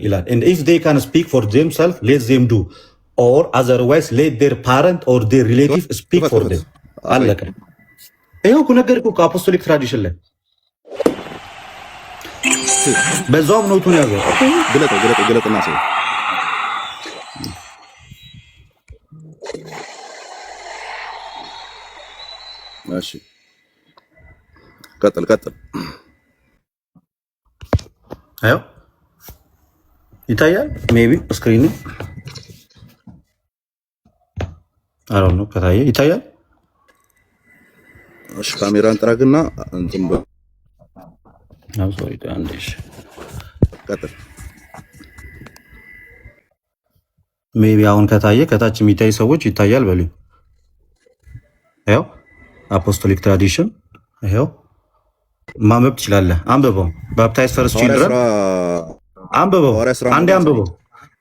ይላል and if they can speak for themselves let them do or otherwise let their parent or their relative speak for them አለቀ ይሄው ነገር እኮ አፖስቶሊክ ትራዲሽን ላይ በዛውም ኖቱን ያዘው ግለጥና ሰው እሺ ቀጥል አዮ ይታያል ሜቢ ስክሪኑ አሮ ነው ከታየ ይታያል እሺ ካሜራን ጥራግና እንትን ሶሪ አንዴሽ ቀጥል ሜቢ አሁን ከታየ ከታች የሚታይ ሰዎች ይታያል በሉ አዮ አፖስቶሊክ ትራዲሽን አዮ ማንበብ ትችላለህ አንብበው ባፕታይዝ ፈርስት ቺልድረን አንብበው አንዴ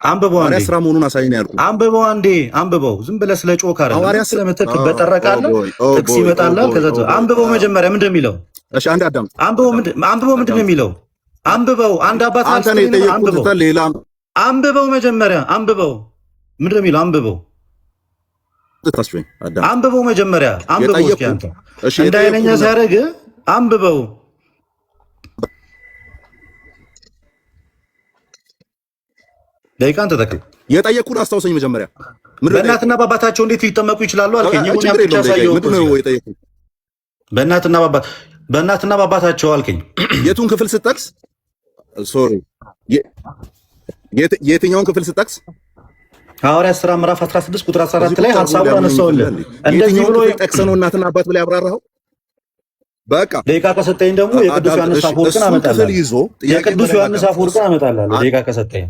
አንብበው አንዴ ስራ መሆኑን አሳይኝ ያልኩ አንብበው ዝም ብለህ ስለ ጮካ አይደል ስለመተክ በጠረቃለህ ጥቅስ ይመጣልህ ከዛ አንብበው መጀመሪያ ምንድን ነው የሚለው እሺ አንዴ አዳም አንብበው ምንድን ነው የሚለው አንብበው አንድ አባት አንብበው መጀመሪያ አንብበው ምንድን ነው የሚለው አንብበው መጀመሪያ አንብበው እስኪ አንተ እንዳይለኛ ሲያደርግ አንብበው ደቂቃን ተጠቅም የጠየቁን አስታውሰኝ መጀመሪያ በእናትና በአባታቸው እንዴት ሊጠመቁ ይችላሉ አልከኝ ይሁን ያብቻ ሳይው በእናትና በአባታቸው አልከኝ የቱን ክፍል ስጠቅስ ሶሪ የትኛውን ክፍል ስጠቅስ ሐዋርያት ሥራ ምዕራፍ 16 ቁጥር 14 ላይ ሐሳቡን አነሳውልህ እንደዚህ ብሎ ጠቅሰነው እናትና አባት ብለ ያብራራው በቃ ደቂቃ ከሰጠኝ ደግሞ የቅዱስ ዮሐንስ አፈወርቅን አመጣለሁ የቅዱስ ዮሐንስ አፈወርቅን አመጣለሁ ደቂቃ ከሰጠኝ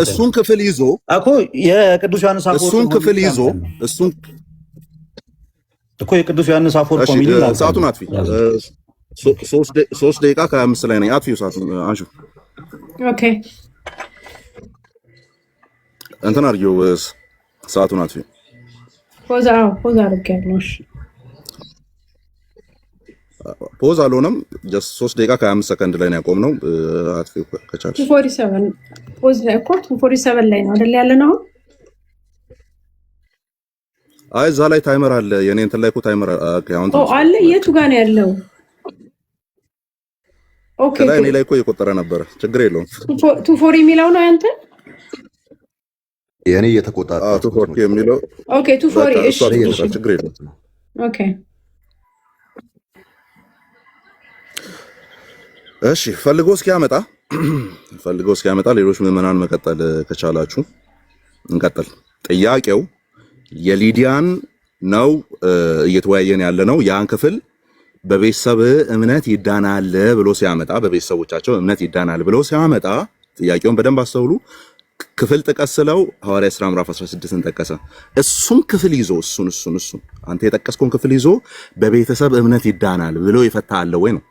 እሱን ክፍል ይዞ እኮ የቅዱስ ዮሐንስ አፈወርቅ እሱን ክፍል ይዞ እሱን እኮ የቅዱስ ዮሐንስ አፈወርቅ ኮሚኒ ሰዓቱን አጥፊ 3 ደቂቃ ከ5 ላይ ነኝ አጥፊው ሰዓቱን አንሹ ኦኬ እንትን አድርጊው ሰዓቱን አጥፊ ፖዝ አድርጌያለሁ ፖዝ አልሆነም ጀስት 3 ደቂቃ ከ5 ሰከንድ ላይ ነው ያቆምነው አጥፊው ከቻልሽ 247 ፖዝ ላይ እኮ 247 ላይ ነው አይደል ያለነው አይ እዛ ላይ ታይመር አለ የኔ እንትን ላይ እኮ ታይመር አካውንት አለ የቱ ጋር ነው ያለው ኦኬ ከላይ እኔ ላይ እኮ እየቆጠረ ነበር ችግር የለውም 240 የሚለው ነው ያንተ የኔ እየተቆጣጣ 240 የሚለው ኦኬ 240 እሺ ችግር የለውም ኦኬ እሺ ፈልጎ እስኪያመጣ ሌሎች ምዕመናን መቀጠል ከቻላችሁ እንቀጥል ጥያቄው የሊዲያን ነው እየተወያየን ያለ ነው ያን ክፍል በቤተሰብ እምነት ይዳናል ብሎ ሲያመጣ በቤተሰቦቻቸው እምነት ይዳናል ብሎ ሲያመጣ ጥያቄውን በደንብ አስተውሉ ክፍል ተቀስለው ሐዋርያት ሥራ ምዕራፍ 16ን ተቀሰ እሱን ክፍል ይዞ እሱን አንተ የጠቀስከውን ክፍል ይዞ በቤተሰብ እምነት ይዳናል ብሎ ይፈታል ወይ ነው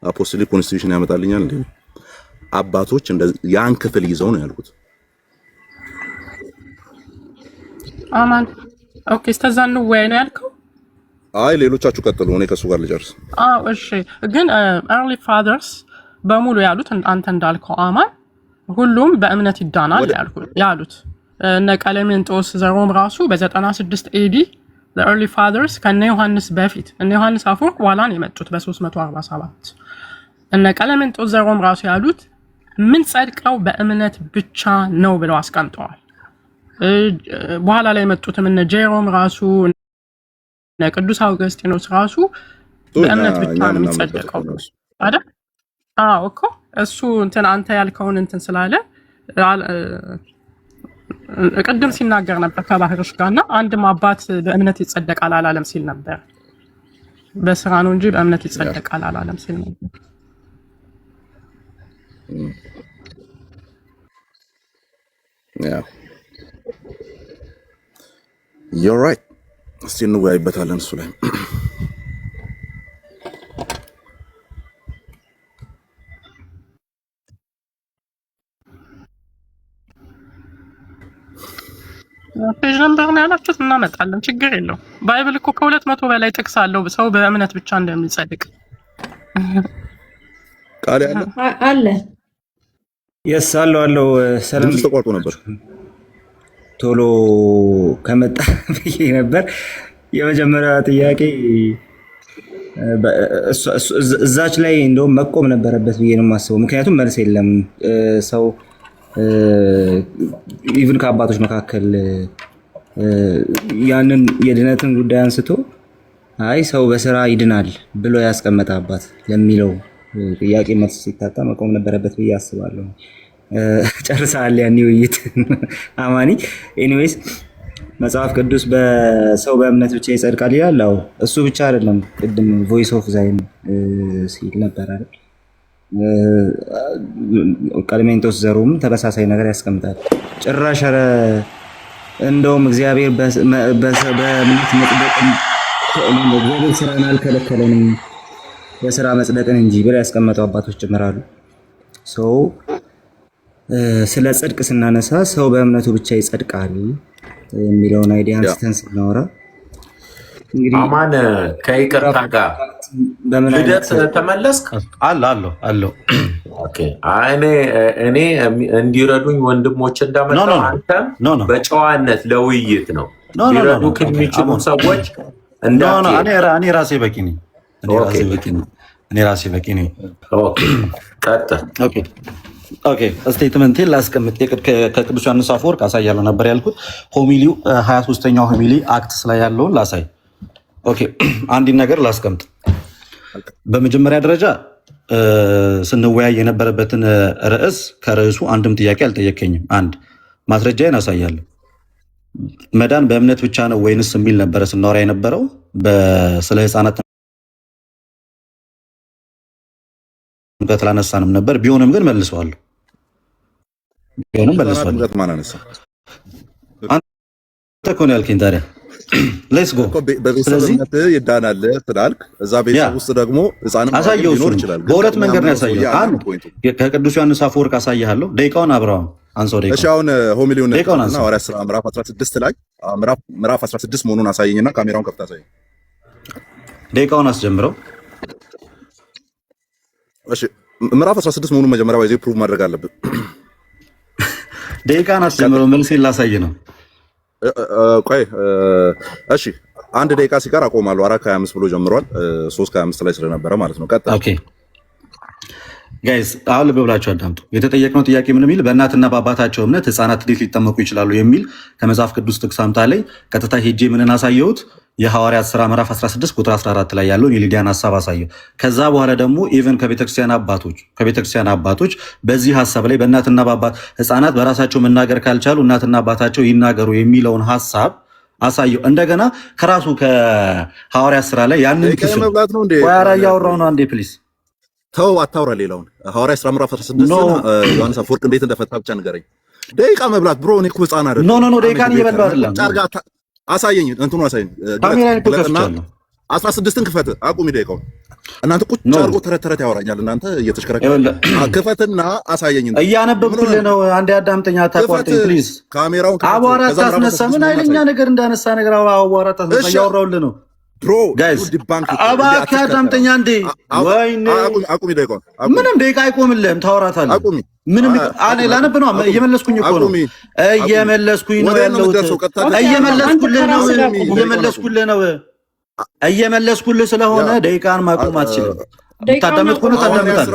አፖስቶሊክ ኮንስቲቱሽን ያመጣልኛል እንዴ አባቶች ያን ክፍል ይዘው ነው ያልኩት አማን ኦኬ እስከዛ ነው ወይ ነው ያልከው አይ ሌሎቻችሁ ቀጥሉ እኔ ከሱ ጋር ልጨርስ እሺ ግን early fathers በሙሉ ያሉት አንተ እንዳልከው አማን ሁሉም በእምነት ይዳናል ያሉት እነ ቀለሜንጦስ ዘሮም ራሱ በ96 AD the early fathers ከነ ዮሐንስ በፊት እነ ዮሐንስ አፈወርቅ በኋላ ነው የመጡት በ347 እነ ቀለሜንጦስ ዘሮም ራሱ ያሉት ምን ጸድቀው በእምነት ብቻ ነው ብለው አስቀምጠዋል በኋላ ላይ የመጡትም እነ ጄሮም ራሱ እነ ቅዱስ አውግስጢኖስ ራሱ በእምነት ብቻ ነው የሚጸድቀው አይደል እኮ እሱ እንትን አንተ ያልከውን እንትን ስላለ ቅድም ሲናገር ነበር ከባህርሽ ጋርና አንድም አባት በእምነት ይጸደቃል አላለም ሲል ነበር በስራ ነው እንጂ በእምነት ይጸደቃል አላለም ሲል ነበር Yeah. You're right. እስቲ እንወያይበታለን እሱ ላይ ፔጅ ነምበር ነው ያላችሁት እናመጣለን ችግር የለው ባይብል እኮ ከ200 በላይ ጥቅስ አለው ሰው በእምነት ብቻ እንደሚጸድቅ ቃል ያለ አለ የስ አለው ሰላም ድምፅ ተቋርጦ ነበር። ቶሎ ከመጣ ብዬ ነበር። የመጀመሪያ ጥያቄ እዛች ላይ እንደውም መቆም ነበረበት ብዬ ነው የማስበው። ምክንያቱም መልስ የለም። ሰው ኢቭን ከአባቶች መካከል ያንን የድነትን ጉዳይ አንስቶ አይ ሰው በስራ ይድናል ብሎ ያስቀመጠ አባት ለሚለው ጥያቄ መልስ ሲታጣ መቆም ነበረበት ብዬ አስባለሁ። ጨርሰሃል ያኔ ውይይት አማኒ። ኤኒዌይስ መጽሐፍ ቅዱስ በሰው በእምነት ብቻ ይጸድቃል ይላል። አዎ እሱ ብቻ አይደለም። ቅድም ቮይስ ኦፍ ዛይን ሲል ነበር አይደል? ቀለሜንጦስ ዘሩም ተመሳሳይ ነገር ያስቀምጣል። ጭራሽ ኧረ እንደውም እግዚአብሔር በእምነት መጽደቅን እግዚአብሔር ስራን አልከለከለንም በስራ መጽደቅን እንጂ ብለው ያስቀመጡ አባቶች ጭምራሉ። ሰው ስለ ጽድቅ ስናነሳ ሰው በእምነቱ ብቻ ይጸድቃል የሚለውን አይዲያ አንስተን ስናወራ እንግዲህ አማን ከይቅርታ ጋር ልደት ተመለስክ? አለው። ኦኬ እኔ እንዲረዱኝ ወንድሞች እንዳመጣው አንተም በጨዋነት ለውይይት ነው ሊረዱ ከሚችሉ ሰዎች እኔ ራሴ በቂ ነኝ። ኦኬ ቀጥል። ኦኬ ስቴትመንቴን ላስቀምጥ። ከቅዱስ ዮሐንስ አፈወርቅ አሳያለሁ ነበር ያልኩት። ሆሚሊው 23ኛው ሆሚሊ አክትስ ላይ ያለውን ላሳይ። ኦኬ አንዲን ነገር ላስቀምጥ። በመጀመሪያ ደረጃ ስንወያይ የነበረበትን ርዕስ ከርዕሱ አንድም ጥያቄ አልጠየቀኝም። አንድ ማስረጃዬን አሳያለሁ። መዳን በእምነት ብቻ ነው ወይንስ የሚል ነበረ ስናወራ የነበረው። ስለ ህፃናት ጥምቀት ላነሳንም ነበር። ቢሆንም ግን መልሰዋለሁ። አንተ እኮ ነው ያልከኝ። ታዲያ ሌትስ ጎ። በቤተሰብነት ይዳናል ስላልክ እዛ ቤተሰብ ውስጥ ደግሞ ህፃንም ሊኖር ይችላል። በሁለት መንገድ ነው ያሳየው። አንድ ከቅዱስ ዮሐንስ አፈወርቅ አሳያለሁ። ደቂቃውን አብረዋም አንሰው ደቂቃ። እሺ አሁን ሆሚሊውን እና ሐዋርያት ሥራ ምዕራፍ 16 ላይ ምዕራፍ 16 መሆኑን አሳየኝና ካሜራውን ከፍታ አሳየኝ። ደቂቃውን አስጀምረው። እሺ ምዕራፍ 16 መሆኑን መጀመሪያ ወይዜ ፕሩቭ ማድረግ አለብን። ደቂቃን አስጀምረው። መልሴን ላሳይ ነው። ቆይ እሺ አንድ ደቂቃ ሲቀር አቆማለሁ። 4:25 ብሎ ጀምሯል። 3:25 ላይ ስለነበረ ማለት ነው። ቀጥታ ኦኬ ጋይስ አሁን ልብ ብላችሁ አዳምጡ። የተጠየቅነው ጥያቄ ምን የሚል በእናትና በአባታቸው እምነት ህፃናት እንዴት ሊጠመቁ ይችላሉ የሚል ከመጽሐፍ ቅዱስ ጥቅስ አምጣ ላይ ቀጥታ ሄጄ ምንን አሳየሁት? የሐዋርያት ሥራ ምዕራፍ 16 ቁጥር 14 ላይ ያለውን የሊዲያን ሀሳብ አሳየው። ከዛ በኋላ ደግሞ ኢቨን ከቤተክርስቲያን አባቶች በዚህ ሀሳብ ላይ በእናትና በአባት ህፃናት በራሳቸው መናገር ካልቻሉ እናትና አባታቸው ይናገሩ የሚለውን ሀሳብ አሳየው። እንደገና ከራሱ ከሐዋርያት ሥራ ላይ ያንን ክፍል ወያራ እያወራው ነው። አንዴ ፕሊዝ ተው አታውራ። ሌላውን ሐዋርያት ሥራ ምዕራፍ 16 ዮሐንስ አፈወርቅ እንዴት እንደፈታ ብቻ ንገረኝ። ደቂቃ መብላት ብሮ እኔ እኮ ህፃን አይደለም። ኖ ደቂቃን እየበላው አይደለም። አሳየኝ፣ እንትኑ አሳየኝ። 16ን ክፈት። አቁሚ ደቂቃውን። እናንተ ቁጭ አድርጎ ተረት ያወራኛል። እናንተ እየተሽከረከረ ክፈትና አሳየኝ። እያነበብኩልህ ነው። አንዴ አዳምጠኛ። አታቋርጠኝ ፕሊዝ። ካሜራውን አቧራ ታስነሳ። ምን አይለኛ ነገር እንዳነሳ ነገር አቧራ ታስነሳ። እያወራሁልህ ነው ብሮ። ጋይስ እባክህ አዳምጠኛ እንዴ። ወይኔ አቁሚ ደቂቃውን። ምንም ደቂቃ አይቆምልህም። ታወራታለህ። አቁሚ። ምንም እኔ ላነብ ነው። እየመለስኩኝ እኮ ነው። እየመለስኩኝ ነው ያለሁት። እየመለስኩልህ ስለሆነ ደቂቃን ማቆም አትችልም። የምታዳምጥ ከሆነ ታዳምጣለህ።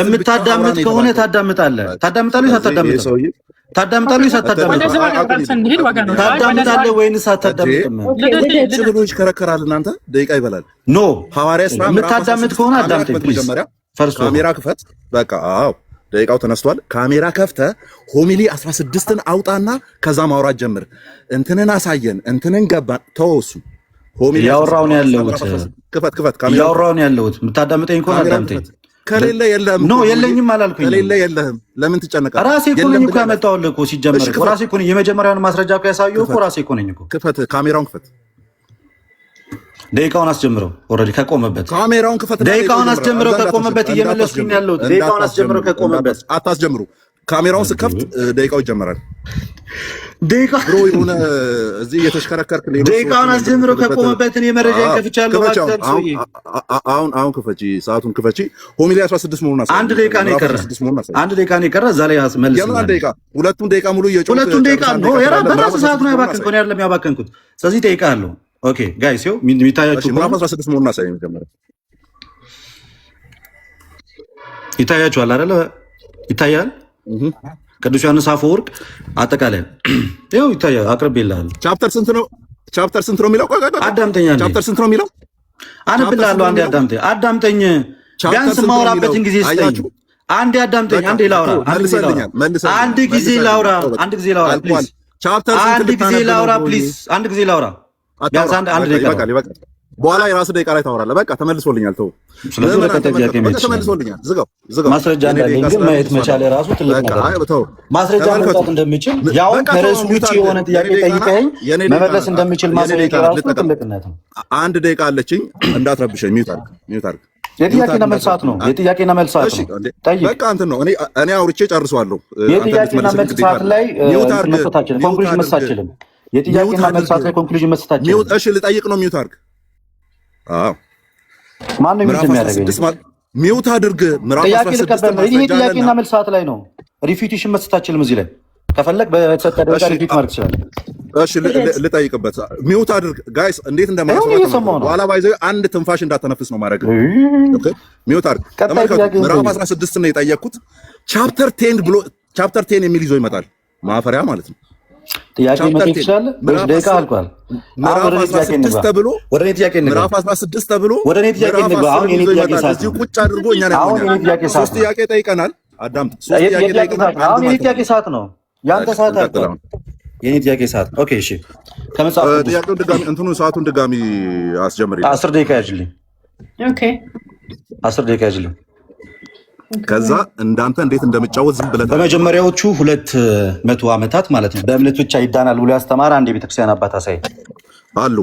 የምታዳምጥ ከሆነ ታዳምጣለህ። ታዳምጣለህ ወይንስ አታዳምጥም? ብሎ ይሽከረከራል። እናንተ ደቂቃ ይበላል። ኖ ሐዋርያት ሥራ የምታዳምጥ ከሆነ አዳምጠኝ ፕሊዝ። ካሜራ ክፈት። በቃ አዎ ደቂቃው ተነስቷል። ካሜራ ከፍተ ሆሚሊ 16ን አውጣና ከዛ ማውራት ጀምር። እንትንን አሳየን፣ እንትንን ገባን። ተወሱ ሆሚሊ ያወራው ነው ያለሁት። ክፈት ካሜራ ያወራው ነው ያለሁት። የምታዳምጠኝ ከሆነ አዳምጠኝ። ከሌለ የለህም። ኖ የለኝም አላልኩኝ። ከሌለ የለህም። ለምን ትጨነቃለህ? ራሴ እኮ ነኝ እኮ ያመጣሁልህ እኮ ሲጀመር እኮ ራሴ እኮ ነኝ። የመጀመሪያውን ማስረጃ እኮ ያሳየው እኮ ራሴ እኮ ነኝ እኮ። ክፈት ካሜራውን ክፈት። ደቂቃውን አስጀምረው። ኦልሬዲ ከቆመበት ካሜራውን ክፈት። ደቂቃውን አስጀምረው ከቆመበት እየመለስኩኝ ያለሁት። ደቂቃውን አስጀምረው ከቆመበት አታስጀምሩ። ካሜራውን ስከፍት ደቂቃው ይጀምራል። ደቂቃ ብሮ የሆነ እዚህ እየተሽከረከርክ ሌሎች ደቂቃውን አስጀምሮ ከቆመበት እኔ መረጃ ከፍቻለሁ። አሁን ክፈቺ፣ ሰዓቱን ክፈቺ። ሆሚሊ 16 መሆኑን አሳይ። አንድ ደቂቃ ነው የቀረ፣ አንድ ደቂቃ ነው የቀረ። እዛ ላይ መልስ የምን አንድ ደቂቃ? ሁለቱን ደቂቃ ሙሉ እየጮህ ሁለቱን ደቂቃ ነው በራሱ ሰዓት ነው ያባከንኩት፣ እኔ አይደለም ያባከንኩት። ስለዚህ ደቂቃ አለው። ኦኬ ጋይስ ይኸው የሚታያችሁ ምዕራፍ 16 መሆኑን አሳይ። መጀመሪያ ይታያችኋል አይደለ? ይታያል። ቅዱስ ዮሐንስ አፈወርቅ አጠቃላይ ይኸው ይታያል። አቅርቤልሃለሁ። ቻፕተር ስንት ነው? ቻፕተር ስንት ነው የሚለው? አዳምጠኛ። ቻፕተር ስንት ነው የሚለው? አንብልሃለሁ። አንዴ አዳምጠኝ። ቢያንስ ማውራበትን ጊዜ ስጠኝ። አንዴ አዳምጠኝ። አንዴ ላውራ። አንድ ጊዜ ላውራ ፕሊዝ። አንድ ጊዜ ላውራ ፕሊዝ። አንድ ጊዜ ላውራ ቢያንስ አንድ ደቂቃ። በኋላ የራስህ ደቂቃ ላይ ታወራለህ። በቃ ተመልሶልኛል። ተው። ስለዚህ ተመልሶልኛል። ዝጋው። ማስረጃ እንዳለኝ ግን ማየት መቻል የራሱ ትልቅ ነገር ነው። ማስረጃ ማውጣት እንደምችል ያው ከርዕሱ ውጪ የሆነ ጥያቄ ጠይቀኝ መመለስ እንደምችል ማስረጃ የራሱ ትልቅነት ነው። አንድ ደቂቃ አለችኝ፣ እንዳትረብሸኝ። ሚውት አድርግ። የጥያቄና መልሳት ነው። የጥያቄና መልሳት ነው። ጠይቅ። በቃ እንትን ነው። እኔ አውርቼ ጨርሰዋለሁ። የጥያቄና መልሳት ላይ መስጠታችን ኮንክሉዥን መስጠታችን የጥያቄና መልሳት ላይ ኮንክሉዥን መስጠታችን። እሺ ልጠይቅ ነው። ሚውት አድርግ። አዎ ማን ነው የሚያደርገው? ሚውት አድርግ። ጥያቄ ልቀበል ነው። ይሄ ጥያቄና መልስ ሰዓት ላይ ነው። ሪፊቲሽን መስጠት አችልም። እዚህ ላይ ከፈለግ በተሰጠ ደረጃ ሪፊት ማድረግ ይችላል። እሺ ልጠይቅበት። ሚውት አድርግ ጋይስ። እንዴት እንደማይሰማ በኋላ ባይዘው አንድ ትንፋሽ እንዳተነፍስ ነው ማድረግ። ኦኬ ሚውት አድርግ። ምዕራፍ 16 ነው የጠየቅኩት። ቻፕተር 10 ብሎ ቻፕተር 10 የሚል ይዞ ይመጣል። ማፈሪያ ማለት ነው። ጥያቄ መጠየቅ ትችላለህ። ደቂቃ አልቋል። ምዕራፍ 16 ተብሎ ወደ እኔ ጥያቄ እንግባ። ምዕራፍ 16 ተብሎ ወደ እኔ ጥያቄ እንግባ። አሁን የኔ ጥያቄ ሰዓት እዚህ ቁጭ አድርጎ እኛ ነው ሶስት ጥያቄ ጠይቀናል። አዳምጥ። ሶስት ጥያቄ ጠይቀናል። አሁን የኔ ጥያቄ ሰዓት ነው። ያንተ ሰዓት አልቋል። የኔ ጥያቄ ሰዓት ኦኬ። እሺ ከመጽሐፍ ጥያቄውን ድጋሚ እንትኑን ሰዓቱን ድጋሚ አስጀምሪ። 10 ደቂቃ ያጅልኝ። ኦኬ 10 ደቂቃ ያጅልኝ። ከዛ እንዳንተ እንዴት እንደምጫወት ዝም ብለህ በመጀመሪያዎቹ 200 ዓመታት ማለት ነው በእምነት ብቻ ይዳናል ብሎ ያስተማረ አንድ የቤተክርስቲያን አባት አሳይ አሉ።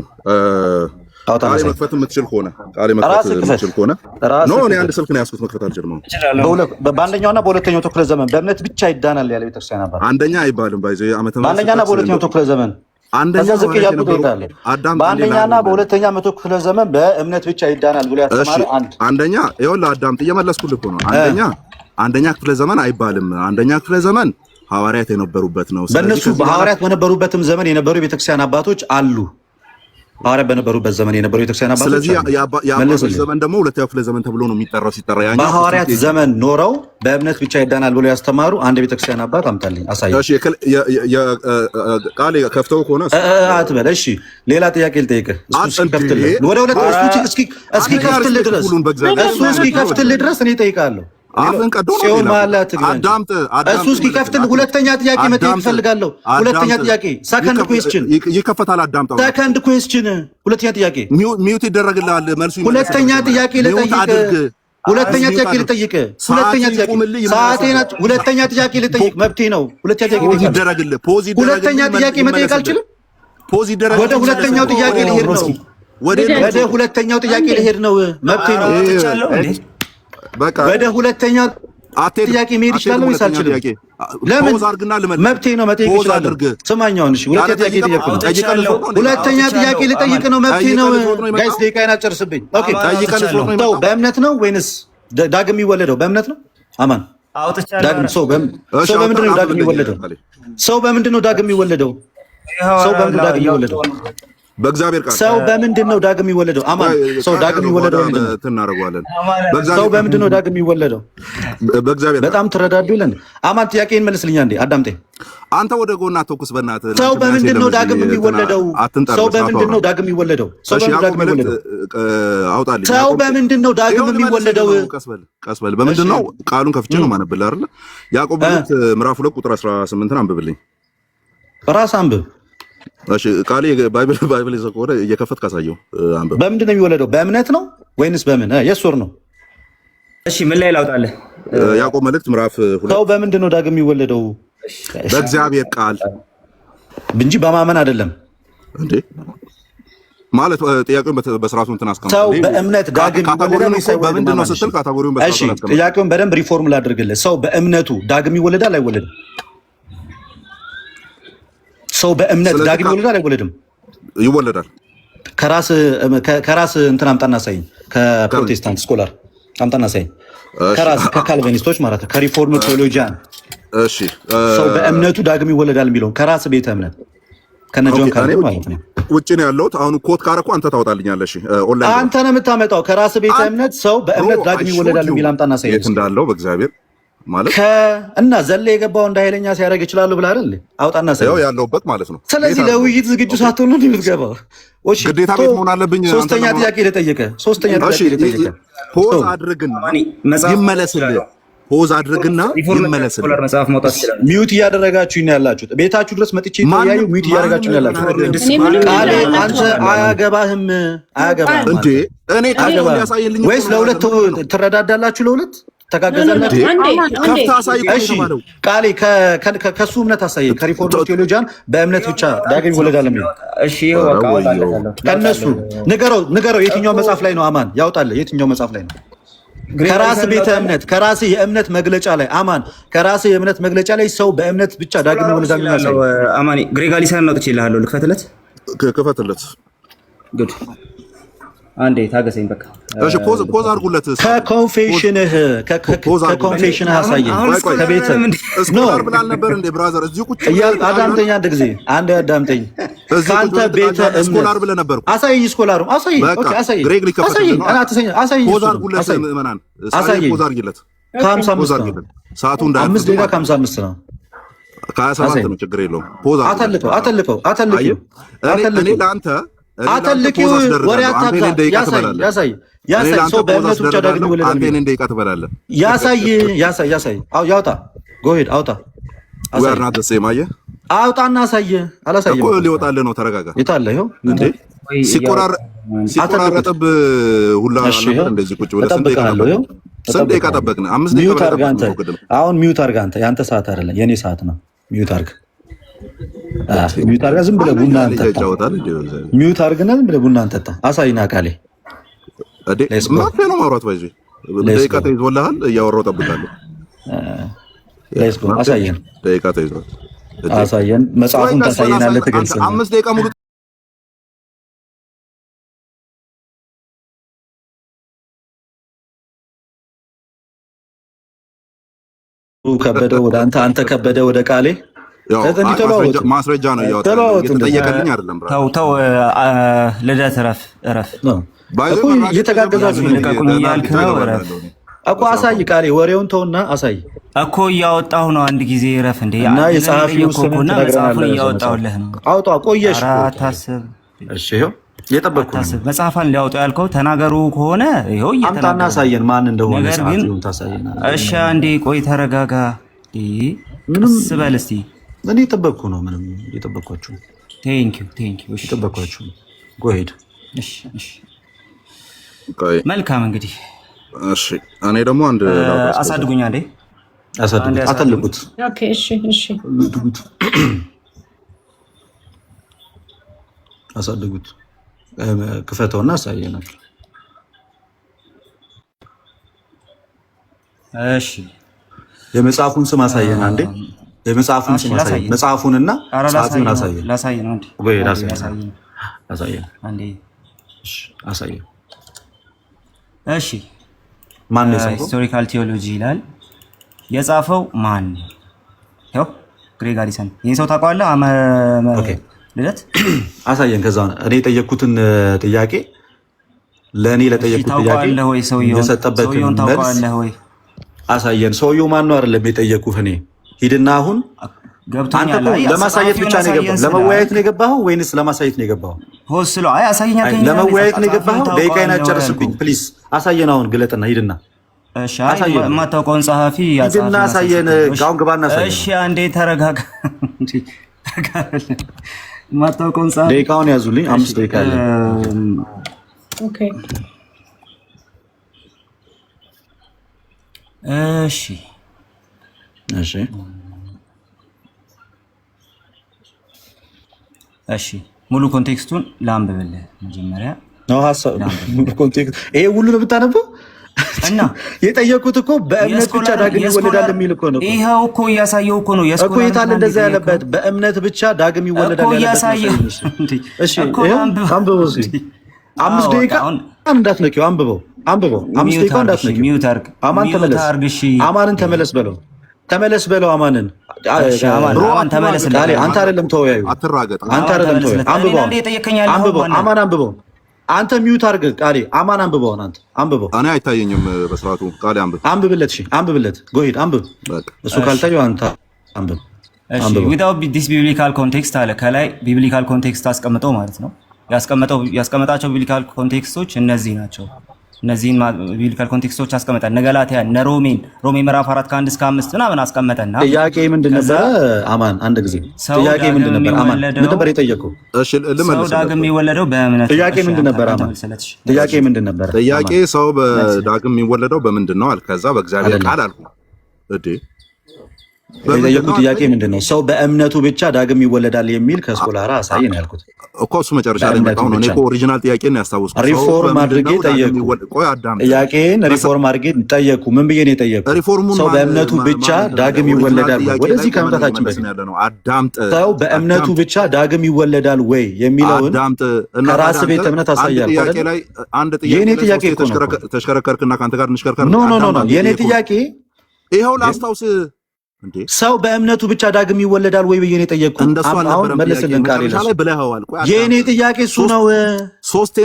ቃሌ መክፈት የምትችል ከሆነ ቃሌ መክፈት የምትችል ከሆነ ኖ እኔ አንድ ስልክ ነው ያዝኩት፣ መክፈት አልችልም። በአንደኛውና በሁለተኛው ክፍለ ዘመን በእምነት ብቻ ይዳናል ያለ ቤተክርስቲያን አባት አንደኛ አይባልም። ባይዘ ዓመተ በአንደኛና በሁለተኛው ክፍለ ዘመን አንደኛ ዝቅ ያልኩት ይታለ በአንደኛና በሁለተኛ መቶ ክፍለ ዘመን በእምነት ብቻ ይዳናል ብሎ ያስተማረ አንደኛ ይኸውልህ አዳምጥ፣ እየመለስኩልህ እኮ ነው። አንደኛ ክፍለ ዘመን አይባልም። አንደኛ ክፍለ ዘመን ሐዋርያት የነበሩበት ነው። በእነሱ በሐዋርያት በነበሩበትም ዘመን የነበሩ ቤተክርስቲያን አባቶች አሉ። ሐዋርያት በነበሩበት ዘመን የነበሩ ቤተክርስቲያን አባቶች። ስለዚህ የአባቶች ዘመን ደግሞ ሁለተኛው ክፍለ ዘመን ተብሎ ነው የሚጠራው። ሲጠራ ያኛው በሐዋርያት ዘመን ኖረው በእምነት ብቻ ይዳናል ብሎ ያስተማሩ አንድ ቤተክርስቲያን አባት አምጣልኝ፣ አሳየኝ። እሺ ቃሌ ከፍተው ከሆነ አትበል። እሺ ሌላ ጥያቄ ልጠይቅህ። እሱ ከፍትልህ ወደ ሁለት እስኪ ከፍትልህ ድረስ እሱ እስኪ ከፍትልህ ድረስ እኔ እጠይቃለሁ። አፍን ቀዶ አዳምጥ። እሱ እስኪ ከፍትልህ ሁለተኛ ጥያቄ መጠየቅ እፈልጋለሁ። ሁለተኛ ጥያቄ ሰከንድ ኩዌስችን ይከፈታል። አዳምጠው። ሰከንድ ኩዌስችን ሁለተኛ ጥያቄ ሚውት ይደረግልሃል። መልሱ ሁለተኛ ጥያቄ ልጠይቅ። ሁለተኛ ጥያቄ ልጠይቅ። ሁለተኛ ጥያቄ ሰዓቴና ሁለተኛ ጥያቄ ልጠይቅ መብቴ ነው። ሁለተኛ ጥያቄ ይደረግልህ። ፖዝ ይደረግልህ። ሁለተኛ ጥያቄ መጠየቅ አልችልም። ፖዝ ይደረግልህ። ወደ ሁለተኛው ጥያቄ ልሄድ ነው። ወደ ሁለተኛው ጥያቄ ልሄድ ነው። መብቴ ነው። ወደ ሁለተኛ ጥያቄ መሄድ ይችላል ወይስ አልችልም? ለምን መብቴ ነው፣ መጠየቅ ይችላል። ስማኛውን እሺ፣ ሁለተኛ ጥያቄ ልጠይቅ። ሁለተኛ ጥያቄ ልጠይቅ ነው፣ መብቴ ነው። ጋይስ ደቂቃዬን አጨርስብኝ። ኦኬ ተው። በእምነት ነው ወይንስ ዳግም የሚወለደው በእምነት ነው? አማን ዳግም ሰው በምንድን ነው ዳግም የሚወለደው? ሰው በምንድን ነው ዳግም የሚወለደው? ሰው በምንድን ነው ዳግም የሚወለደው? በእግዚአብሔር ቃል ሰው በምንድን ነው ዳግም የሚወለደው? አማን ሰው ዳግም የሚወለደው ምንድን ነው? እናደርገዋለን። ሰው በምንድን ነው ዳግም የሚወለደው? በእግዚአብሔር በጣም ትረዳዱ ይለን። አማን ጥያቄን መልስልኛ እንዴ፣ አዳምጤ። አንተ ወደ ጎና ተኩስ በእናትህ። ሰው በምንድን ነው ዳግም የሚወለደው? ሰው በምንድን ነው ዳግም የሚወለደው? ሰው በምንድን ነው ዳግም የሚወለደው? አውጣልኝ። ሰው በምንድን ነው ዳግም የሚወለደው? ቀስ በል። በምንድን ነው? ቃሉን ከፍቼ ነው ማነብልህ አይደል? ያዕቆብ መልእክት ምዕራፍ 2 ቁጥር 18 አንብብልኝ። ራስ አንብብ። እሺ ቃሌ ባይብል ይዘህ ከሆነ እየከፈትክ አሳየው። አንብብ። በምንድን ነው የሚወለደው? በእምነት ነው ወይንስ በምን? የሱር ነው። እሺ ምን ላይ ላውጣልህ? ያዕቆብ መልእክት ምዕራፍ 2 ሰው በምንድን ነው ዳግም የሚወለደው? በእግዚአብሔር ቃል እንጂ በማመን አይደለም እንዴ። ማለት ጥያቄውን በስርዓቱ እንትን አስቀምጥ። ሰው በእምነት ዳግም ይወለዳል ወይስ አይወለድም? በምንድን ነው ስትል ካታጎሪውን በስርዓቱ አስቀምጥ። ጥያቄውን በደንብ ሪፎርም ላድርግልህ። ሰው በእምነቱ ዳግም ይወለዳል አይወለድም? ሰው በእምነት ዳግም ይወለዳል አይወለድም? ይወለዳል። ከራስ እንትን አምጣና ሳይኝ፣ ከፕሮቴስታንት ስኮላር አምጣና ሳይኝ፣ ከካልቪኒስቶች ማለት ነው፣ ከሪፎርም ቴዎሎጂያን። እሺ ሰው በእምነቱ ዳግም ይወለዳል የሚለውን ከራስ ቤተ እምነት ከነጆን ካልቪን ማለት ነው። ውጭ ነው ያለሁት። አሁን ኮት ካረኩ አንተ ታወጣልኛለህ። እሺ ኦንላይን አንተ ነው የምታመጣው። ከራስ ቤተ እምነት ሰው በእምነት ዳግም ይወለዳል የሚል አምጣና ሳይኝ። የት እንዳለው በእግዚአብሔር ማለት እና ዘለ የገባው እንደ ኃይለኛ ሲያደርግ ይችላል ብለህ አይደል? አውጣና ሳይኝ ያው ያለሁበት ማለት ነው። ስለዚህ ለውይይት ዝግጁ ሳትሆን ነው የምትገባው። እሺ ግዴታ ቤት መሆን አለብኝ። ሶስተኛ ጥያቄ ልጠይቅህ። ፖዝ አድርግና ይመለስልህ። ፖዝ አድርግና ይመለስልህ። መጽሐፍ ማውጣት ይችላል። ሚውት እያደረጋችሁኝ ነው ያላችሁት። ቤታችሁ ድረስ መጥቼ ይያዩ ሚውት እያደረጋችሁኝ ነው ያላችሁት። ቃሌ አንተ አያገባህም እንዴ? እኔ ቃሌ ያሳየልኝ ወይስ ለሁለት ትረዳዳላችሁ? ለሁለት ተጋገዛላችሁ? ከፍታ አሳይ ነው ቃሌ ከሱ እምነት አሳየኝ። ከሪፎርም ቴዎሎጂያን በእምነት ብቻ ዳግም ይወለዳል የሚለው እሺ፣ ይወቃው ከነሱ ንገረው። የትኛው መጽሐፍ ላይ ነው? አማን ያውጣልህ። የትኛው መጽሐፍ ላይ ነው? ከራስ ቤተ እምነት ከራስ የእምነት መግለጫ ላይ አማን ከራስ የእምነት መግለጫ ላይ ሰው በእምነት ብቻ ዳግም ይወለዳል የሚለው አማን ግሬጋሊሳን ነው ጥቼልሃለሁ። ልክፈትለት ክፈትለት። ጉድ አንዴ ታገሰኝ በቃ። እሺ ፖዝ አድርጉለት። ከኮንፌሽንህ አሳየኝ። ከቤተ ስኮላር ብላል ነበር እንዴ ብራዘር? እዚሁ ቁጭ አዳምጠኝ፣ አንድ ጊዜ አንድ አዳምጠኝ። ከአንተ ቤተ ስኮላር ብለህ ነበር። አሳየኝ፣ ስኮላሩ አሳየኝ። ኦኬ አሳየኝ፣ ግሬግ ሊከፈትልህ ነው። አሳየኝ፣ ፖዝ አድርጉለት ምዕመናን፣ ፖዝ አድርጊለት። ከ55 ነው ሰዓቱ እንዳይ 5 ደቂቃ ከ55 ነው። ከ27 ነው፣ ችግር የለውም። ፖዝ አተልቀው። እኔ ለአንተ አተልቂው ወሬ አታካ። ያሳይ ሰው በእምነቱ ብቻ ዳግም ይወለዳል። አንተ እኔን ደቂቃ ትበላለህ። ያሳይ ያውጣ። ጎሄድ አውጣ። ወርና ተሰማየ አውጣና አሳየ። አላሳየም እኮ ሊወጣልህ ነው። ተረጋጋ። የታለ? ይኸው እንዴ ሲቆራረጥብ ሁላ ነበር። እንደዚህ ቁጭ ብለህ ስንት ደቂቃ ጠበቅን? 5 ደቂቃ ሚውት አድርግ አንተ። አሁን ሚውት አድርግ አንተ። ያንተ ሰዓት አይደለም የኔ ሰዓት ነው። ሚውት አድርግ። ሚውት አድርጋ ዝም ብለህ ቡና አንጠጣ። ሚውት አድርግና ዝም ብለህ ቡና አንጠጣ። አሳይና ቃሌ ማፌ ነው ማውራት ባይዚ ደቂቃ ተይዞልሃል። እያወራሁ እጠብቃለሁ። ሌትስ ጎ። አሳየን። ደቂቃ ተይዟል። አሳየን። መጽሐፉን ታሳየናለህ። ትገልጽልህ 5 ደቂቃ ሙሉ ከበደ ወደ አንተ ከበደ ወደ ቃሌ ማስረጃ ነው እያወጣሁ እየተጠየቀልኝ አይደለም። ተው ልደት እረፍ እኮ እየተጋገዛችሁ ነው እያልክ ነው። እረፍ እኮ አሳይ። ቃሌ ወሬውን ተውና አሳይ እኮ እያወጣሁ ነው። አንድ ጊዜ እረፍ እንዴ። እና የጸሐፊው ስም መጽሐፉን እያወጣሁልህ ነው። አውጣ። ቆየሽ። አታስብ። እሺ ይኸው እየጠበቅኩ ነው። መጽሐፋን ሊያወጡ ያልከው ተናገሩ ከሆነ ይኸው አምጣና አሳየን ማን እንደሆነ ጸሐፊውን ታሳየናለህ። እሺ አንዴ ቆይ ተረጋጋ። ምንም ስበል እስቲ። እኔ እየጠበቅኩ ነው። ምንም እየጠበቅኳችሁ ነው። ቴንኪው እሺ እየጠበቅኳችሁ ነው። ጎሄድ። እሺ መልካም እንግዲህ እሺ እኔ ደግሞ አንድ አሳድጉኝ። አንዴ አተልቁት። ኦኬ እሺ አሳድጉት። ክፈተውና አሳየናል። እሺ የመጽሐፉን ስም አሳየን አንዴ። የመጽሐፉን ስም አሳየን። መጽሐፉንና ጸሐፊውን አሳየን። ላሳየን አንዴ። ወይ አሳየን አንዴ። እሺ አሳየን። እሺ ማን ነው የጻፈው? ሂስቶሪካል ቲዮሎጂ ይላል። የጻፈው ማን? ያው ግሬግ አሊሰን። ይሄ ሰው ታውቀዋለህ? ኦኬ ልደት አሳየን። ከዛ እኔ የጠየቅኩትን ጥያቄ ለእኔ ለጠየቅኩት ጥያቄ የሰጠበትን መልስ አሳየን። ሰውየው ማን ነው አይደለም የጠየቅኩህ እኔ። ሂድና አሁን ገብቶኛል። ለማሳየት ብቻ ነው የገባኸው? ለመወያየት ነው የገባኸው ወይንስ ለማሳየት ነው የገባኸው? ሆስሎ አይ አሳየኛ። ለመወያየት ነው የገባኸው? ደቂቃዬን አጨርስብኝ ፕሊዝ። አሳየን አሁን ግለጥና ሂድና። እሺ አሳየን። የማታውቀውን ጸሐፊ ሂድና አሳየን። አሁን ግባና አሳየን። እሺ አንዴ ተረጋጋ። የማታውቀውን ጸሐፊ ደቂቃውን ያዙልኝ። 5 ደቂቃ አለ። ኦኬ እሺ ሙሉ ኮንቴክስቱን ላንብብልህ መጀመሪያ ነው ሐሳብ ሙሉ ኮንቴክስት ይሄ ሁሉ ነው የምታነበው እና የጠየቁት እኮ በእምነት ብቻ ዳግም ይወለዳል የሚል እኮ ነው። ይሄው እኮ እያሳየው እኮ ነው እኮ የታለ እንደዛ ያለበት በእምነት ብቻ ዳግም ይወለዳል እኮ እያሳየው። እሺ አንብበው እስኪ 5 ደቂቃ እንዳትነኪው አንብበው 5 ደቂቃ እንዳትነኪው። ሚውት አርግ አማን ተመለስ። አማንን ተመለስ በለው አማንን አማን ተመለስ። አንተ አይደለም ተወያዩ አትራገጥ። አንተ አይደለም ተወያዩ አንብበው አማን አንብበው አንተ ሚውት አርግ ቃሌ አማን አንብበው አንተ አንብበው። እኔ አይታየኝም በስርዓቱ ቃሌ አንብብለት። እሺ አንብብለት ጎሂድ አንብብ። እሱ ካልታየው አንተ አንብብ። እሺ without this biblical context አለ ከላይ biblical context አስቀምጠው ማለት ነው። ያስቀመጣቸው biblical ኮንቴክስቶች እነዚህ ናቸው። እነዚህን ቢብሊካል ኮንቴክስቶች አስቀመጠ። ነገላትያ ሮሜ ምዕራፍ 4 ከ1 እስከ 5 ምናምን አስቀመጠና ጥያቄ ምንድን ነበር? አማን አንድ ጊዜ ጥያቄ ምንድን ነበር? አማን ምን ነበር የጠየቀው? እሺ ልመልስ። ሰው ዳግም የሚወለደው በእምነት። ጥያቄ ምንድን ነበር? አማን ጥያቄ ምንድን ነበር? ጥያቄ ሰው በዳግም የሚወለደው በምንድን ነው አልክ። ከዛ በእግዚአብሔር ቃል አልኩ። እዴ የጠየቁት ጥያቄ ምንድን ነው? ሰው በእምነቱ ብቻ ዳግም ይወለዳል የሚል ከስኮላራ አሳይ ነው ያልኩት እኮ። እሱ መጨረሻ ላይ መጣው ነው። እኔ እኮ ኦሪጂናል ጥያቄን ነው ያስታውስኩት። ሪፎርም አድርጌ ጠየቁ። ጥያቄን ሪፎርም አድርጌ ጠየቁ። ምን ብዬ ነው የጠየቁት? ሰው በእምነቱ ብቻ ዳግም ይወለዳል ወይ? ወደዚህ ከመምጣታችን በፊት ሰው በእምነቱ ብቻ ዳግም ይወለዳል ወይ የሚለውን ከራስ ቤተ እምነት አሳያለሁ አይደል? የኔ ጥያቄ እኮ ነው። ተሽከረከርክና ካንተ ጋር እንሽከርከር። ኖ የኔ ጥያቄ ይሄው ላስታውስ እንዴ ሰው በእምነቱ ብቻ ዳግም ይወለዳል ወይ ብዬ ነው የጠየቅኩት። አሁን መልስልን ቃል የኔ ጥያቄ እሱ ነው።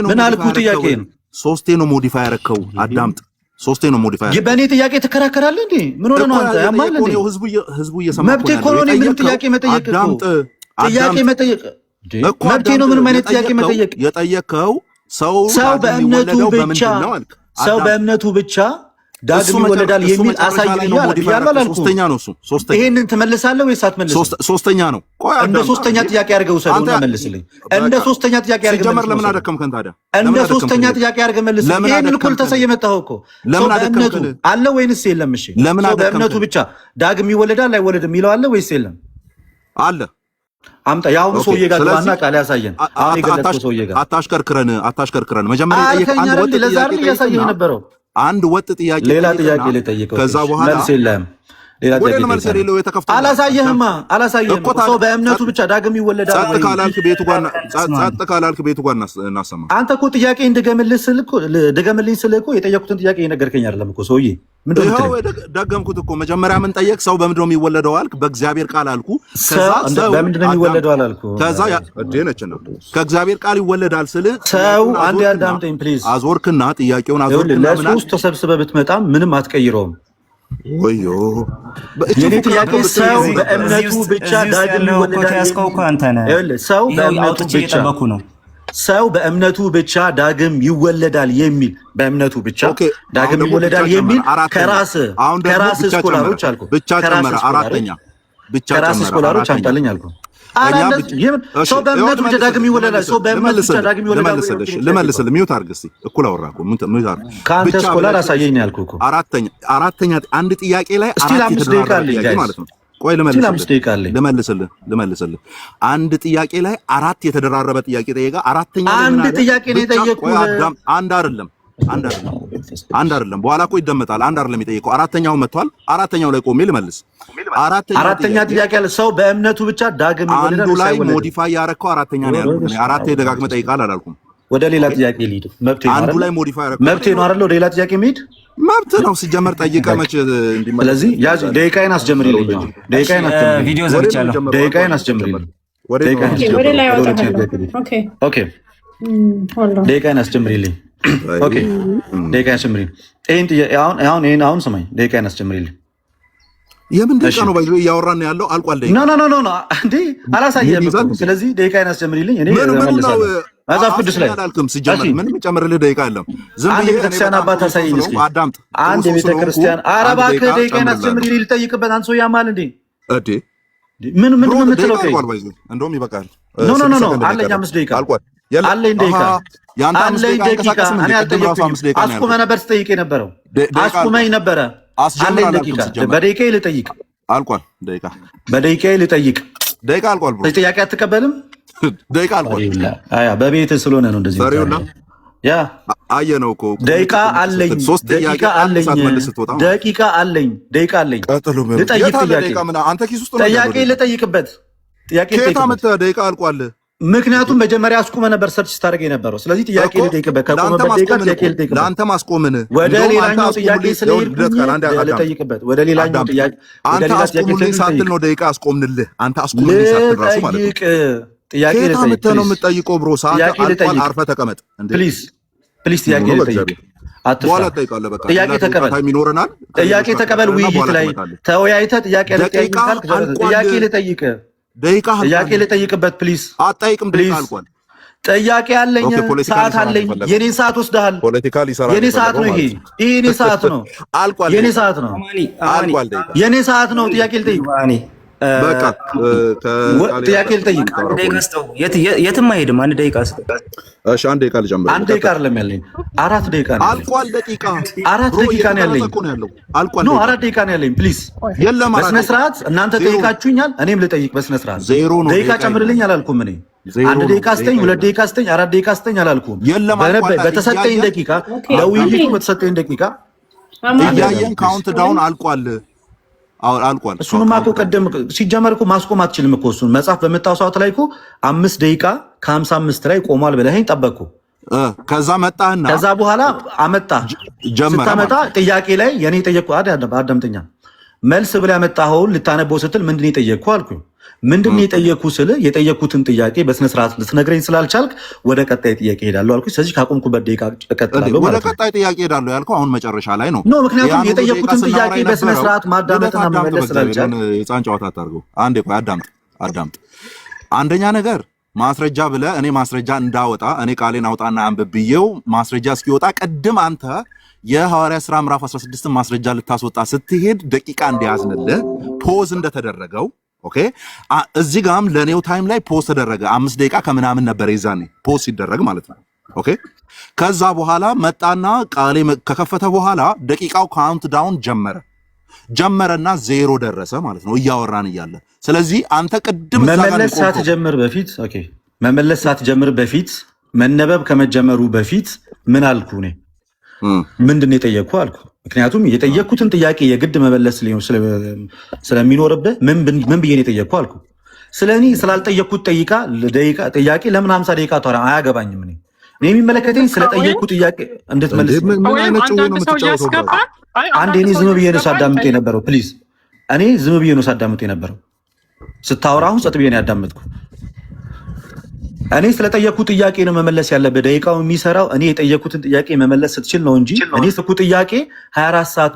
ምን አልኩ? ጥያቄ ነው። ሶስቴ ነው ሞዲፋይ ያረከው። አዳምጥ። ሶስቴ ነው ሞዲፋይ በእኔ ጥያቄ ትከራከራለህ እንዴ? ምን ሆነ ነው አንተ? ያማል እንዴ? ህዝቡ እየሰማ መብቴ እኮ ነው። ምን ጥያቄ መጠየቅ እኮ ጥያቄ መጠየቅ መብቴ ነው። ምንም አይነት ጥያቄ መጠየቅ የጠየቀው ሰው በእምነቱ ብቻ ዳግም ይወለዳል የሚል አሳይልኝ አላልኩም። ሶስተኛ ነው እሱ። ሶስተኛ ይሄንን ትመልሳለህ ወይስ አትመልስም? ሶስተኛ ነው። እንደ ሶስተኛ ጥያቄ አድርገው ሰደውና መልስልኝ። እንደ ሶስተኛ ጥያቄ አድርገው ሲጀመር ለምን አደከምከን ታዲያ? እንደ ሶስተኛ ጥያቄ አድርገው መልስልኝ። ይሄንን እኮ ተሰየመጣው እኮ ሰው በእምነቱ አለ ወይንስ የለም? እሺ ሰው በእምነቱ ብቻ ዳግም ይወለዳል አይወለድም የሚለው አለ ወይስ የለም? አለ። አምጣ። ያሁኑ ሰውዬ ጋር ግባና ቃል ያሳየን። አሁን የገለጽከው ሰውዬ ጋር አታሽከርክረን። መጀመሪያ የጠየቀ አንድ ወጥ ጥያቄ ያሳየኝ ነበረው። አንድ ወጥ ጥያቄ ሌላ ጥያቄ ልጠይቀው። ከዛ በኋላ መልስ የለም። ሌላ ጥያቄ አላሳየህማ። ሰው በእምነቱ ብቻ ዳግም ይወለዳል። ጸጥ ካላልክ ቤቱ ጋር እናሰማ። አንተ እኮ ጥያቄ ድገምልኝ ስልህ እኮ የጠየኩትን ጥያቄ የነገርከኝ አይደለም እኮ ሰውዬ። ምንድን ነው ደገምኩት እኮ። መጀመሪያ ምን ጠየቅ? ሰው በምንድን ነው የሚወለደው አልክ። በእግዚአብሔር ቃል አልኩ። በምንድን ነው የሚወለደው አላልኩ። ከዛ ነችና ከእግዚአብሔር ቃል ይወለዳል ስልህ ሰው አንዴ አዳምጠኝ ፕሊዝ። አዞርክና ጥያቄውን አዞርክና ለሶስት ተሰብስበህ ብትመጣም ምንም አትቀይረውም። ወዮ የኔ ጥያቄ ሰው በእምነቱ ብቻ ዳግም ይወለዳል። ሰው በእምነቱ ብቻ ዳግም ይወለዳል የሚል በእምነቱ ብቻ ዳግም ይወለዳል የሚል ከራስ ስኮላሮች አልኩ። ከራስ ስኮላሮች አምጣልኝ አልኩ። ሰው በእምነቱ ብቻ ዳግም ይወለዳል። ሰው በእምነቱ ብቻ ዳግም ይወለዳል። ልመልስልህ። ሚውት አድርግ እስኪ። እኩል አወራህ እኮ። ሚውት አድርግ። ከአንተ ስኮላር አሳየኝ ያልኩህ እኮ። አራተኛ አንድ ጥያቄ ላይ አራት የተደራረበ ማለት ነው። ቆይ ልመልስልህ። አንድ ጥያቄ ላይ አራት የተደራረበ ጥያቄ ጠየቀ። አራተኛ አንድ ጥያቄ ነው የጠየቁህ። አንድ አይደለም። በኋላ እኮ ይደመጣል። አንድ አይደለም የጠየቀው። አራተኛው መጥቷል። አራተኛው ላይ ቆሜ ልመልስ። አራተኛ ጥያቄ አለ። ሰው በእምነቱ ብቻ ዳግም ይወለዳል። አንዱ ላይ ሞዲፋይ ያረከው አራተኛ ነው ያልኩት። እኔ አራቴ ደጋግመህ ጠይቃል አላልኩም። ወደ ሌላ ጥያቄ ልሂድ። መብቴ ነው። አንዱ ላይ ሞዲፋይ ያረከው መብቴ ነው አይደል? ወደ ሌላ ጥያቄ መሄድ መብት ነው ሲጀመር። ጠይቀህ መቼ እንዲመለስ። ስለዚህ ያዝ። ደቂቃዬን አስጀምሪልኝ። ቪዲዮ ዘግቻለሁ። ደቂቃዬን አስጀምሪልኝ። ወደ ላይ አወጣለሁ። ኦኬ ደቂቃዬን አስጀምሪልኝ። ኦኬ ደቂቃዬን አስጀምሪልኝ። አሁን ስማኝ። ደቂቃዬን አስጀምሪልኝ። የምን ደቂቃ ነው ባይዞ እያወራን ያለው? አልቋል ደቂቃ። ኖ እንዴ አላሳየህም እኮ። ስለዚህ ደቂቃዬን አስጀምሪልኝ። እኔ መጽሐፍ ቅዱስ ላይ አላልክም። ሲጀመር ምንም ጨምርልህ ደቂቃ የለም። አንድ የቤተክርስቲያን አባት አሳየኝ እስኪ። አዳምጥ። አንድ የቤተክርስቲያን ኧረ እባክህ ደቂቃዬን አስጀምሪልኝ ልጠይቅበት። አንተ ሰው ያማል እንዴ? ምን የምትለው? እንደውም ይበቃል። ኖ አለኝ 5 ደቂቃ አለኝ ደቂቃ አለኝ ደቂቃ። እኔ አልጠየቅኩኝም። አስቁመህ ነበር ስጠይቅ የነበረው። አስቁመኝ ነበረ። አለኝ ደቂቃ። በደቂቃዬ ልጠይቅ። አልቋል ደቂቃ። በደቂቃዬ ልጠይቅ። ደቂቃ አልቋል ብሎ ጥያቄ አትቀበልም? ደቂቃ አልቋል። አያ በቤት ስለሆነ ነው እንደዚህ ፈሪውላ ያ አየነው እኮ ደቂቃ አለኝ። ደቂቃ አለኝ። ደቂቃ አለኝ። ደቂቃ አለኝ። ልጠይቅ ጥያቄ አንተ ኪስ ውስጥ ነው ጥያቄ ልጠይቅበት ጥያቄ ልጠይቅበት። ደቂቃ አልቋል። ምክንያቱም መጀመሪያ አስቆመ ነበር ሰርች ስታደርግ የነበረው። ስለዚህ ጥያቄ ልጠይቅበት ከቆመበት ደቂቃ ጥያቄ ልጠይቅበት። ለአንተ ማስቆምን ወደ ሌላኛው ጥያቄ ስለሄድኩኝ ልጠይቅበት። ወደ ሌላኛው ጥያቄ አንተ አስቆሙልኝ ሳትል ነው ደቂቃ አስቆምንልህ። አንተ አስቆሙልኝ ሳትል ራሱ ማለት ነው ጥያቄ ልጠይቅ ነው የምትጠይቀው። ብሮ ሰዓት አልቋል። አርፈህ ተቀመጥ ፕሊዝ ፕሊዝ። ጥያቄ ልጠይቅ በኋላ እጠይቃለሁ። በቃ ጥያቄ ተቀበል። ይኖረናል። ጥያቄ ተቀበል። ውይይት ላይ ተወያይተህ ጥያቄ ልጠይቅ ካልክ ጥያቄ ልጠይቅ ደቂቃ ጥያቄ ልጠይቅበት ፕሊዝ። አጠይቅም ደቂቃ አልቋል። ጥያቄ አለኝ፣ ሰዓት አለኝ። የኔን ሰዓት ወስደሃል። ፖለቲካሊ ይሰራል። የኔ ሰዓት ነው ይሄ የኔ ሰዓት ነው። አልቋል። የኔ ሰዓት ነው። አልቋል። ደቂቃ የኔ ሰዓት ነው። ጥያቄ ልጠይቅ በቃ ጥያቄ ልጠይቅ። የትም አይሄድም። አንድ ደቂቃ ስጠው። እሺ አንድ ደቂቃ ልጀምር። አንድ ደቂቃ አይደለም ያለኝ 4 ደቂቃ ነው። አልቋል። ደቂቃ 4 ደቂቃ ነው ያለኝ። አልቋል። ኖ 4 ደቂቃ ነው ያለኝ። ፕሊዝ የለም። በስነ ስርዓት እናንተ ጠይቃችሁኛል፣ እኔም ልጠይቅ በስነ ስርዓት። ደቂቃ ጨምርልኝ አላልኩም እኔ። 1 ደቂቃ ስጠኝ፣ 2 ደቂቃ ስጠኝ፣ 4 ደቂቃ ስጠኝ አላልኩም። በተሰጠኝ ደቂቃ ለውይይቱ በተሰጠኝ ደቂቃ እያየን ካውንት ዳውን አልቋል። አልቋል። እሱንማ እኮ ቀደም ሲጀመር እኮ ማስቆም አትችልም እኮ እሱን መጽሐፍ በመጣው ሰዓት ላይ እኮ 5 ደቂቃ ከ55 ላይ ቆሟል ብለኸኝ ጠበቅኩ። ከዛ መጣህና ከዛ በኋላ አመጣ ስታመጣ ጥያቄ ላይ የኔ ጠየቅኩ። አዳምጠኛ መልስ ብለህ ያመጣኸውን ልታነበው ስትል ምንድን የጠየቅኩ አልኩ። ምንድን የጠየቅኩ ስል የጠየቅኩትን ጥያቄ በስነ ስርዓት ልትነግረኝ ስላልቻልክ ወደ ቀጣይ ጥያቄ ሄዳለሁ አልኩ። ስለዚህ ካቆምኩበት ደቂቃ እቀጥላለሁ ማለት ነው። ወደ ቀጣይ ጥያቄ ሄዳለሁ ያልከው አሁን መጨረሻ ላይ ነው። ኖ ምክንያቱም የጠየቅኩትን ጥያቄ በስነ ስርዓት ማዳመጥና መመለስ ስላልቻልክ የህፃን ጨዋታ አታድርገው። አንዴ ቆይ አዳምጥ። አንደኛ ነገር ማስረጃ ብለህ እኔ ማስረጃ እንዳወጣ እኔ ቃሌን አውጣና አንብብዬው ማስረጃ እስኪወጣ ቅድም አንተ የሐዋርያ ሥራ ምዕራፍ 16 ማስረጃ ልታስወጣ ስትሄድ ደቂቃ እንዲያዝንልህ ፖዝ እንደተደረገው ኦኬ። እዚህ ጋርም ለኔው ታይም ላይ ፖዝ ተደረገ። 5 ደቂቃ ከምናምን ነበር ይዛኔ ፖዝ ሲደረግ ማለት ነው። ኦኬ። ከዛ በኋላ መጣና ቃሌ ከከፈተ በኋላ ደቂቃው ካውንት ዳውን ጀመረና 0 ደረሰ ማለት ነው እያወራን እያለ። ስለዚህ አንተ ቅድም መመለስ ሳትጀምር በፊት ኦኬ፣ መመለስ ሳትጀምር በፊት መነበብ ከመጀመሩ በፊት ምን አልኩ እኔ? ምንድን ነው የጠየቅኩ አልኩ። ምክንያቱም የጠየቅኩትን ጥያቄ የግድ መመለስ ስለሚኖርብህ ምን ብዬ ነው የጠየቅኩ አልኩ። ስለኔ ስላልጠየቅኩት ጥያቄ ለምን 50 ደቂቃ ተራ አያገባኝም። እኔ የሚመለከተኝ ስለጠየቅኩት ጥያቄ እንድትመልስ። አንድ እኔ ዝም ብዬ ነው ሳዳምጥ የነበረው። ፕሊዝ እኔ ዝም ብዬ ነው ሳዳምጥ የነበረው። ስታወራ አሁን ጸጥ ብዬ ነው ያዳመጥኩ። እኔ ስለጠየቅኩት ጥያቄ ነው መመለስ ያለበት። ደቂቃው የሚሰራው እኔ የጠየቅኩትን ጥያቄ መመለስ ስትችል ነው እንጂ እኔ ስኩ ጥያቄ 24 ሰዓት